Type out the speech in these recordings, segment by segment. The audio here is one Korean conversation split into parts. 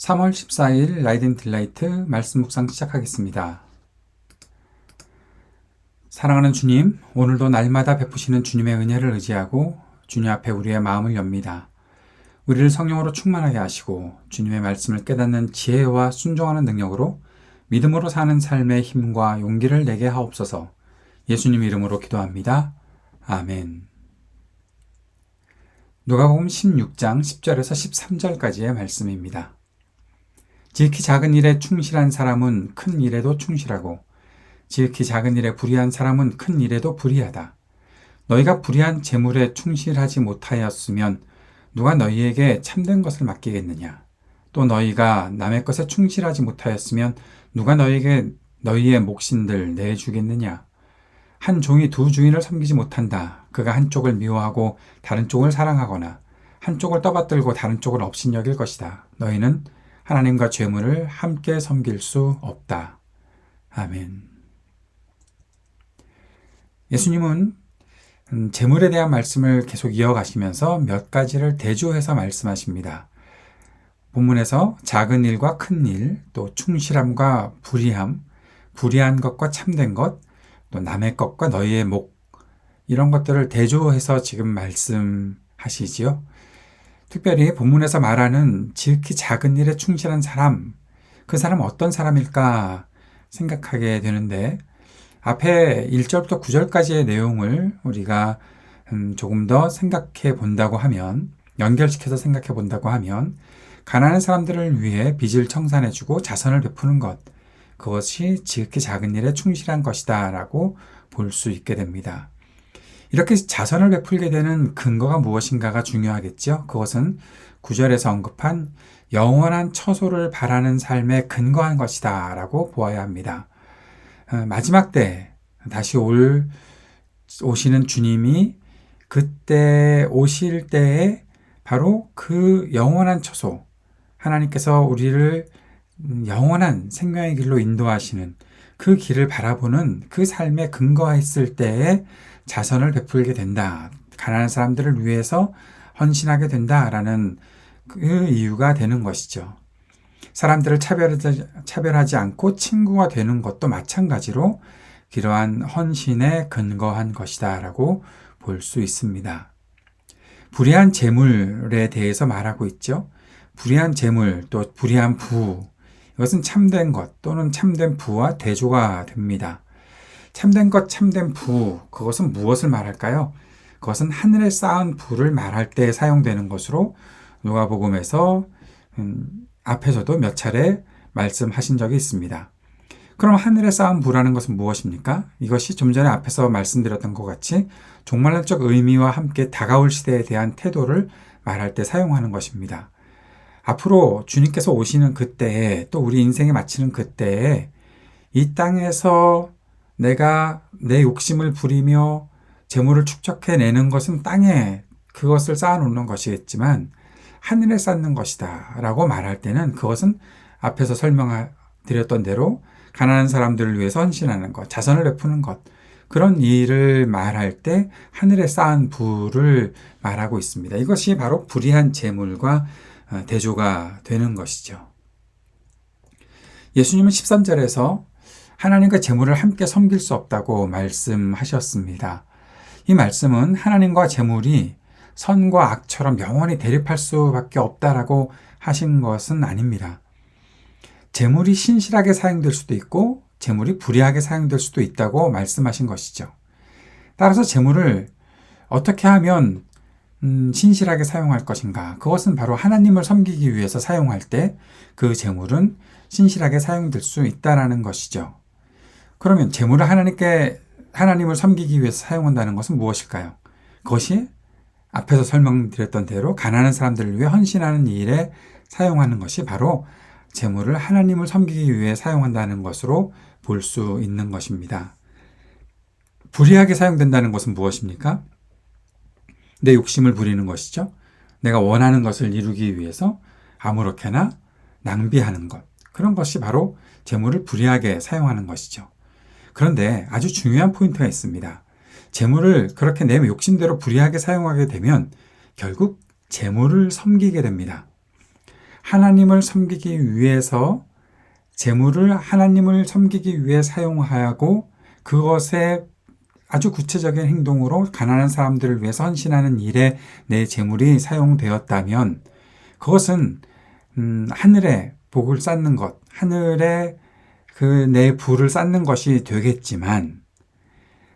3월 14일 라이든 딜라이트 말씀 묵상 시작하겠습니다. 사랑하는 주님, 오늘도 날마다 베푸시는 주님의 은혜를 의지하고 주님 앞에 우리의 마음을 엽니다. 우리를 성령으로 충만하게 하시고 주님의 말씀을 깨닫는 지혜와 순종하는 능력으로 믿음으로 사는 삶의 힘과 용기를 내게 하옵소서. 예수님 이름으로 기도합니다. 아멘. 누가복음 16장 10절에서 13절까지의 말씀입니다. 지극히 작은 일에 충실한 사람은 큰 일에도 충실하고 지극히 작은 일에 불의한 사람은 큰 일에도 불의하다. 너희가 불의한 재물에 충실하지 못하였으면 누가 너희에게 참된 것을 맡기겠느냐? 또 너희가 남의 것에 충실하지 못하였으면 누가 너희에게 너희의 몫인들 내주겠느냐? 한 종이 두 주인을 섬기지 못한다. 그가 한쪽을 미워하고 다른 쪽을 사랑하거나 한쪽을 떠받들고 다른 쪽을 업신여길 것이다. 너희는 하나님과 재물을 함께 섬길 수 없다. 아멘. 예수님은 재물에 대한 말씀을 계속 이어가시면서 몇 가지를 대조해서 말씀하십니다. 본문에서 작은 일과 큰 일, 또 충실함과 불의함, 불의한 것과 참된 것, 또 남의 것과 너희의 목, 이런 것들을 대조해서 지금 말씀하시지요. 특별히 본문에서 말하는 지극히 작은 일에 충실한 사람, 그 사람은 어떤 사람일까 생각하게 되는데 앞에 1절부터 9절까지의 내용을 우리가 조금 더 생각해 본다고 하면, 연결시켜서 생각해 본다고 하면 가난한 사람들을 위해 빚을 청산해주고 자선을 베푸는 것, 그것이 지극히 작은 일에 충실한 것이다 라고 볼 수 있게 됩니다. 이렇게 자선을 베풀게 되는 근거가 무엇인가가 중요하겠죠. 그것은 9절에서 언급한 영원한 처소를 바라는 삶에 근거한 것이다 라고 보아야 합니다. 마지막 때 다시 오시는 주님이 그때 오실 때에 바로 그 영원한 처소, 하나님께서 우리를 영원한 생명의 길로 인도하시는 그 길을 바라보는 그 삶에 근거했을 때에 자선을 베풀게 된다. 가난한 사람들을 위해서 헌신하게 된다라는 그 이유가 되는 것이죠. 사람들을 차별하지 않고 친구가 되는 것도 마찬가지로 그러한 헌신에 근거한 것이다 라고 볼 수 있습니다. 불의한 재물에 대해서 말하고 있죠. 불의한 재물, 또 불의한 부, 이것은 참된 것 또는 참된 부와 대조가 됩니다. 참된 것, 참된 부, 그것은 무엇을 말할까요? 그것은 하늘에 쌓은 부를 말할 때 사용되는 것으로 누가복음에서 앞에서도 몇 차례 말씀하신 적이 있습니다. 그럼 하늘에 쌓은 부라는 것은 무엇입니까? 이것이 좀 전에 앞에서 말씀드렸던 것 같이 종말론적 의미와 함께 다가올 시대에 대한 태도를 말할 때 사용하는 것입니다. 앞으로 주님께서 오시는 그때에, 또 우리 인생에 마치는 그때에 이 땅에서 내가 내 욕심을 부리며 재물을 축적해내는 것은 땅에 그것을 쌓아놓는 것이겠지만 하늘에 쌓는 것이다 라고 말할 때는 그것은 앞에서 설명드렸던 대로 가난한 사람들을 위해서 헌신하는 것, 자선을 베푸는 것, 그런 일을 말할 때 하늘에 쌓은 부를 말하고 있습니다. 이것이 바로 불의한 재물과 대조가 되는 것이죠. 예수님은 13절에서 하나님과 재물을 함께 섬길 수 없다고 말씀하셨습니다. 이 말씀은 하나님과 재물이 선과 악처럼 영원히 대립할 수밖에 없다라고 하신 것은 아닙니다. 재물이 신실하게 사용될 수도 있고 재물이 불의하게 사용될 수도 있다고 말씀하신 것이죠. 따라서 재물을 어떻게 하면 신실하게 사용할 것인가? 그것은 바로 하나님을 섬기기 위해서 사용할 때 그 재물은 신실하게 사용될 수 있다라는 것이죠. 그러면 재물을 하나님을 섬기기 위해서 사용한다는 것은 무엇일까요? 그것이 앞에서 설명드렸던 대로 가난한 사람들을 위해 헌신하는 일에 사용하는 것이 바로 재물을 하나님을 섬기기 위해 사용한다는 것으로 볼 수 있는 것입니다. 불의하게 사용된다는 것은 무엇입니까? 내 욕심을 부리는 것이죠. 내가 원하는 것을 이루기 위해서 아무렇게나 낭비하는 것. 그런 것이 바로 재물을 불의하게 사용하는 것이죠. 그런데 아주 중요한 포인트가 있습니다. 재물을 그렇게 내 욕심대로 불의하게 사용하게 되면 결국 재물을 섬기게 됩니다. 하나님을 섬기기 위해서 재물을 하나님을 섬기기 위해 사용하고 그것에 아주 구체적인 행동으로 가난한 사람들을 위해서 헌신하는 일에 내 재물이 사용되었다면 그것은 하늘에 복을 쌓는 것, 하늘에 그 내 부를 쌓는 것이 되겠지만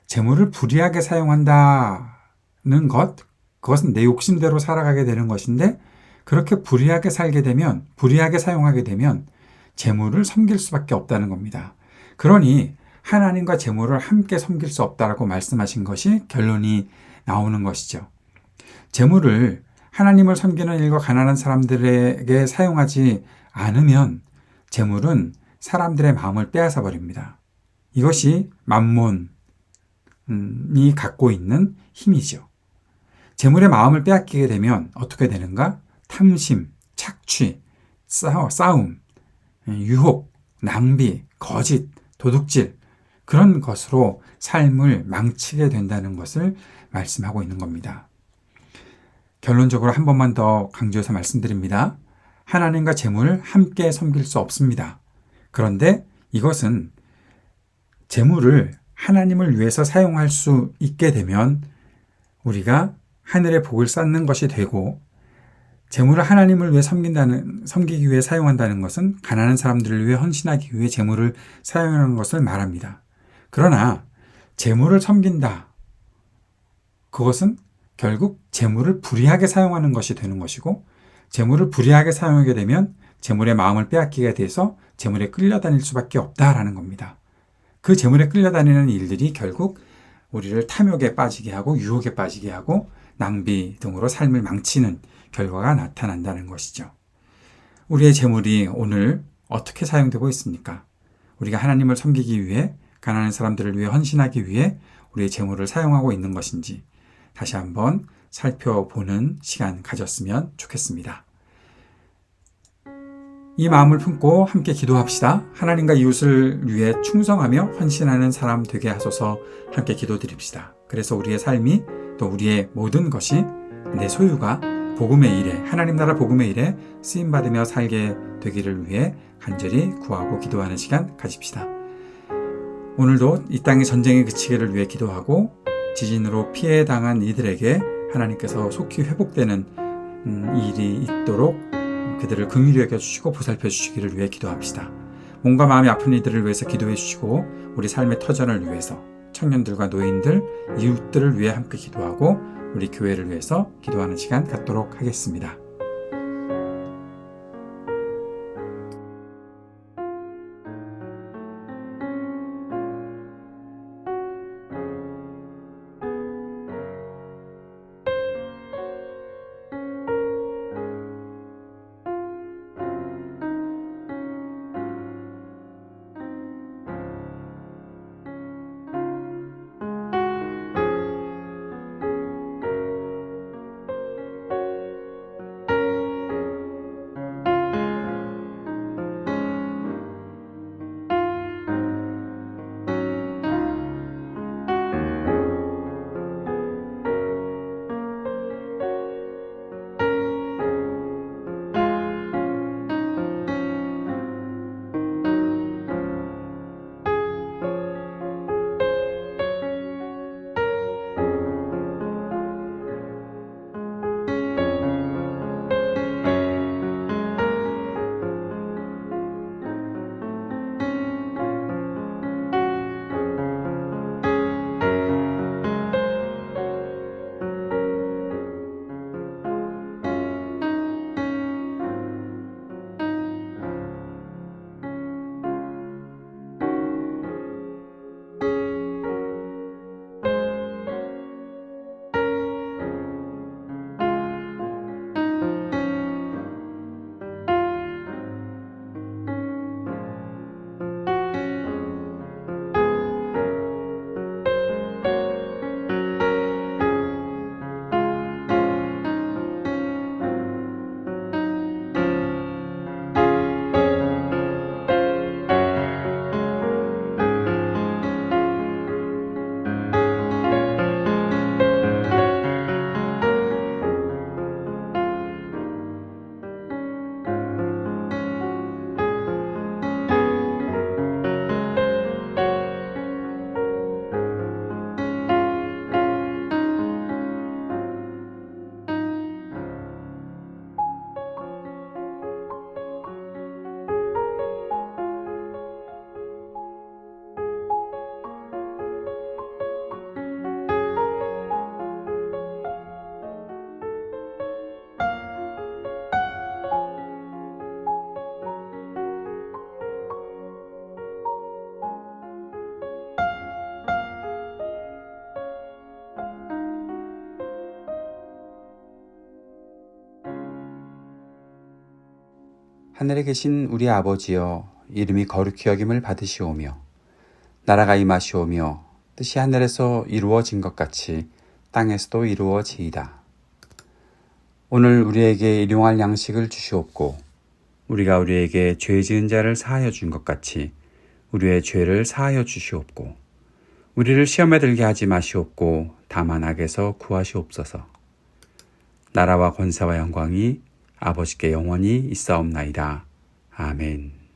재물을 불의하게 사용한다는 것, 그것은 내 욕심대로 살아가게 되는 것인데 그렇게 불의하게 살게 되면, 불의하게 사용하게 되면 재물을 섬길 수밖에 없다는 겁니다. 그러니 하나님과 재물을 함께 섬길 수 없다라고 말씀하신 것이 결론이 나오는 것이죠. 재물을 하나님을 섬기는 일과 가난한 사람들에게 사용하지 않으면 재물은 사람들의 마음을 빼앗아 버립니다. 이것이 만몬이 갖고 있는 힘이죠. 재물의 마음을 빼앗기게 되면 어떻게 되는가? 탐심, 착취, 싸움, 유혹, 낭비, 거짓, 도둑질 그런 것으로 삶을 망치게 된다는 것을 말씀하고 있는 겁니다. 결론적으로 한 번만 더 강조해서 말씀드립니다. 하나님과 재물을 함께 섬길 수 없습니다. 그런데 이것은 재물을 하나님을 위해서 사용할 수 있게 되면 우리가 하늘의 복을 쌓는 것이 되고 재물을 하나님을 위해 섬기기 위해 사용한다는 것은 가난한 사람들을 위해 헌신하기 위해 재물을 사용하는 것을 말합니다. 그러나 재물을 섬긴다. 그것은 결국 재물을 불의하게 사용하는 것이 되는 것이고 재물을 불의하게 사용하게 되면 재물의 마음을 빼앗기게 돼서 재물에 끌려다닐 수밖에 없다라는 겁니다. 그 재물에 끌려다니는 일들이 결국 우리를 탐욕에 빠지게 하고 유혹에 빠지게 하고 낭비 등으로 삶을 망치는 결과가 나타난다는 것이죠. 우리의 재물이 오늘 어떻게 사용되고 있습니까? 우리가 하나님을 섬기기 위해 가난한 사람들을 위해 헌신하기 위해 우리의 재물을 사용하고 있는 것인지 다시 한번 살펴보는 시간 가졌으면 좋겠습니다. 이 마음을 품고 함께 기도합시다. 하나님과 이웃을 위해 충성하며 헌신하는 사람 되게 하소서 함께 기도드립시다. 그래서 우리의 삶이 또 우리의 모든 것이 내 소유가 복음의 일에 하나님 나라 복음의 일에 쓰임받으며 살게 되기를 위해 간절히 구하고 기도하는 시간 가집시다. 오늘도 이 땅의 전쟁이 그치기를 위해 기도하고 지진으로 피해당한 이들에게 하나님께서 속히 회복되는 일이 있도록 그들을 긍휼히 여겨주시고 보살펴 주시기를 위해 기도합시다. 몸과 마음이 아픈 이들을 위해서 기도해 주시고 우리 삶의 터전을 위해서 청년들과 노인들, 이웃들을 위해 함께 기도하고 우리 교회를 위해서 기도하는 시간 갖도록 하겠습니다. 하늘에 계신 우리 아버지여, 이름이 거룩히 여김을 받으시오며 나라가 임하시오며 뜻이 하늘에서 이루어진 것 같이 땅에서도 이루어지이다. 오늘 우리에게 일용할 양식을 주시옵고 우리가 우리에게 죄 지은 자를 사하여 준 것 같이 우리의 죄를 사하여 주시옵고 우리를 시험에 들게 하지 마시옵고 다만 악에서 구하시옵소서. 나라와 권세와 영광이 아버지께 영원히 있사옵나이다. 아멘.